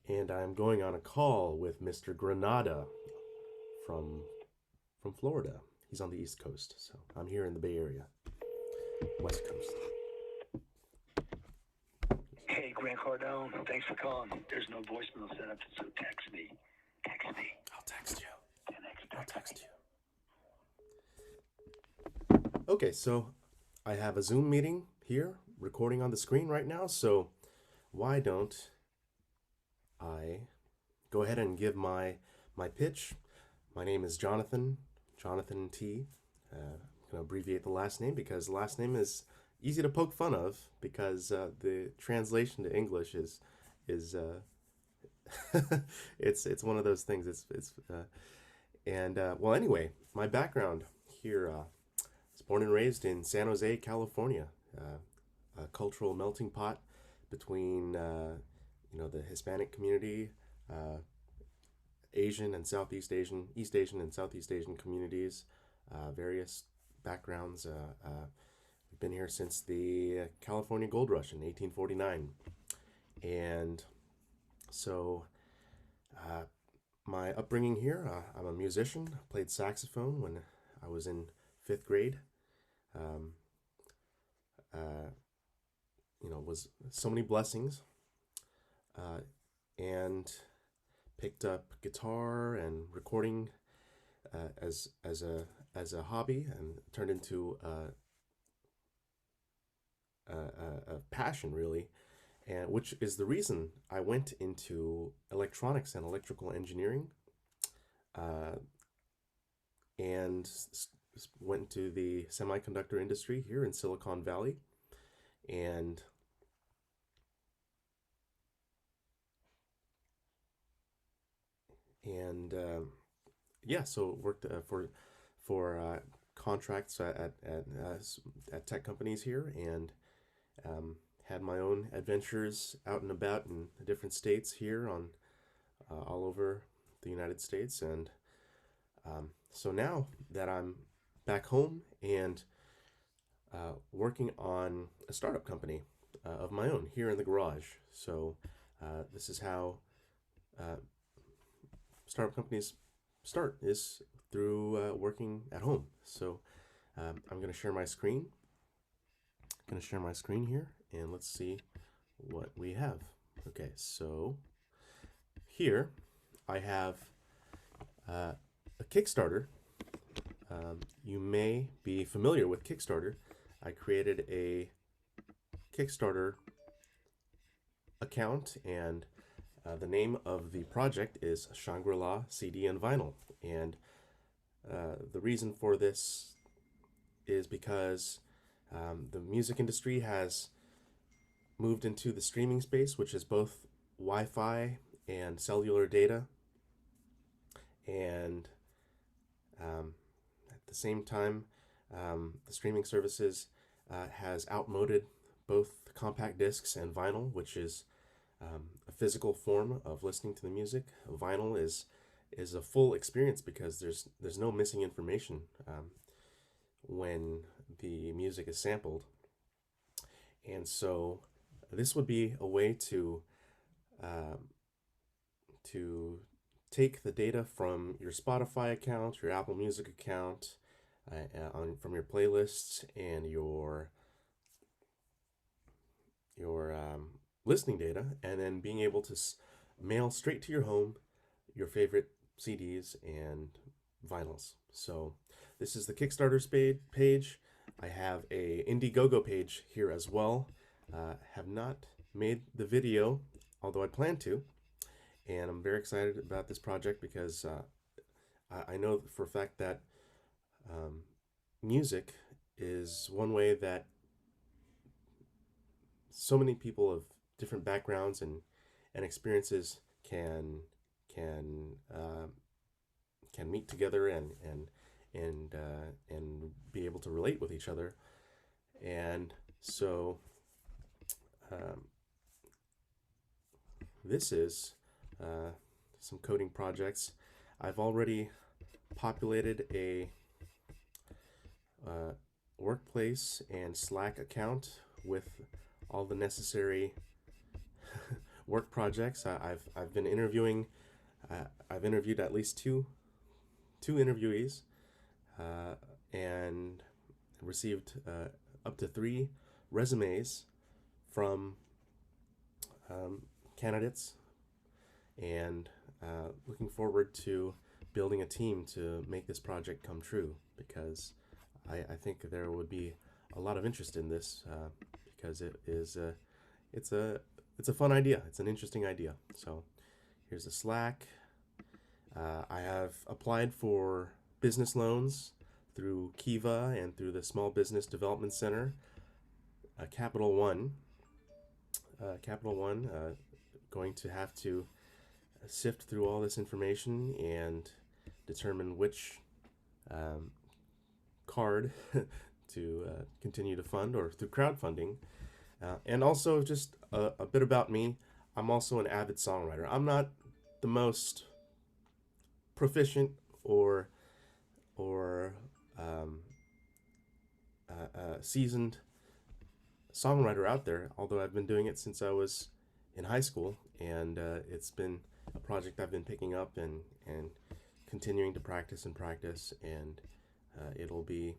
and I'm going on a call with Mr. Granada from Florida. He's on the East Coast, so I'm here in the Bay Area, West Coast. Hey, Grant Cardone, thanks for calling. There's no voicemail set up, so text me. Text me. I'll text you. 10x I'll text text you. Okay, so I have a Zoom meeting here recording on the screen right now, so why don't I go ahead and give my pitch. My name is Jonathan T. I'm going to abbreviate the last name because the last name is easy to poke fun of because the translation to English is it's one of those things. Well, anyway, my background here. I was born and raised in San Jose, California, a cultural melting pot between the Hispanic community, Asian and Southeast Asian, East Asian and Southeast Asian communities, various backgrounds. We've been here since the California Gold Rush in 1849. And so, uh, my upbringing here, I'm a musician, played saxophone when I was in fifth grade. Um, uh, was so many blessings. And picked up guitar and recording as a hobby, and turned into a passion really, and which is the reason I went into electronics and electrical engineering, uh, and went to the semiconductor industry here in Silicon Valley, and yeah, so worked for contracts at tech companies here, and had my own adventures out and about in different states here on all over the United States, and so now that I'm back home and working on a startup company of my own here in the garage. So this is how uh, startup companies start, is through working at home. So I'm going to share my screen. Going to share my screen here, and let's see what we have. Okay, so here I have uh, a Kickstarter. You may be familiar with Kickstarter. I created a Kickstarter account, and the name of the project is Shangri-La CD and Vinyl. And the reason for this is because the music industry has moved into the streaming space, which is both Wi-Fi and cellular data. And at the same time, the streaming services has outmoded both compact discs and vinyl, which is a physical form of listening to the music. Vinyl is a full experience because there's no missing information when the music is sampled, and so this would be a way um, to take the data from your Spotify account, your Apple Music account, from your playlists and your listening data, and then being able to mail straight to your home your favorite CDs and vinyls. So this is the Kickstarter page. I have a Indiegogo page here as well. Have not made the video, although I plan to, and I'm very excited about this project because I know for a fact that um, music is one way that so many people of different backgrounds and experiences can can meet together and be able to relate with each other. And so um, this is some coding projects. I've already populated a workplace and Slack account with all the necessary work projects. I've been interviewing. I've interviewed at least two interviewees, uh, and received up to three resumes from um, candidates, and looking forward to building a team to make this project come true, because I think there would be a lot of interest in this, because it's a it's a fun idea. It's an interesting idea. So here's a Slack. I have applied for business loans through Kiva and through the Small Business Development Center. Capital One. Capital One. Going to have to sift through all this information and determine which um, card to continue to fund, or through crowdfunding. And also, just a bit about me. I'm also an avid songwriter. I'm not the most proficient or um, seasoned songwriter out there, although I've been doing it since I was in high school, and it's been a project I've been picking up and continuing to practice and practice, and it'll be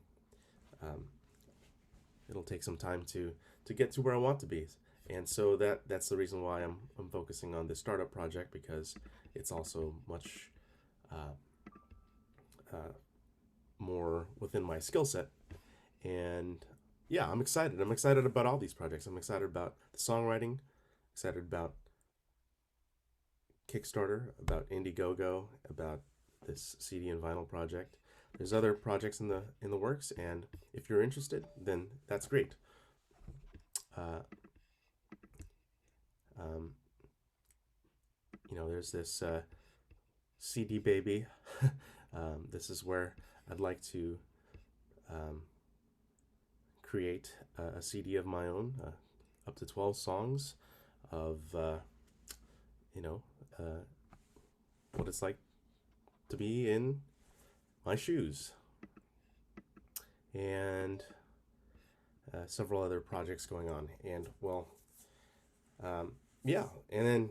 um, it'll take some time to get to where I want to be. And so that's the reason why I'm focusing on this startup project, because it's also much uh, uh, more within my skill set. And yeah, I'm excited. I'm excited about all these projects. I'm excited about the songwriting, excited about Kickstarter, about Indiegogo, about this CD and vinyl project. There's other projects in the works, and if you're interested, then that's great. Uh, um, there's this CD baby. This is where I'd like to um, create a CD of my own, up to 12 songs of you know what it's like to be in my shoes, and several other projects going on. And well, yeah, and then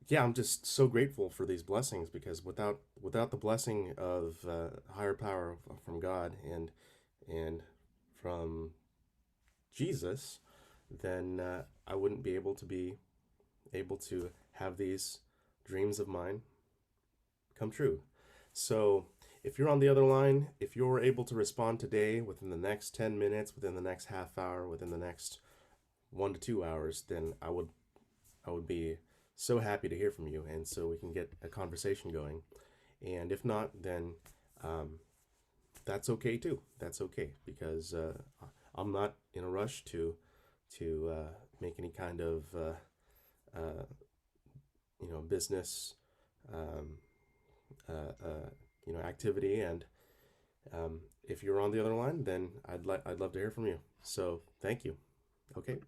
yeah, I'm just so grateful for these blessings, because without the blessing of higher power from God and from Jesus, then I wouldn't be able to have these dreams of mine come true. So if you're on the other line, if you're able to respond today, within the next 10 minutes, within the next half hour, within the next 1 to 2 hours, then I would be so happy to hear from you, and so we can get a conversation going. And if not, then that's okay too. That's okay, because I'm not in a rush to make any kind of business um, activity. And if you're on the other line, then I'd love to hear from you. So thank you. Okay.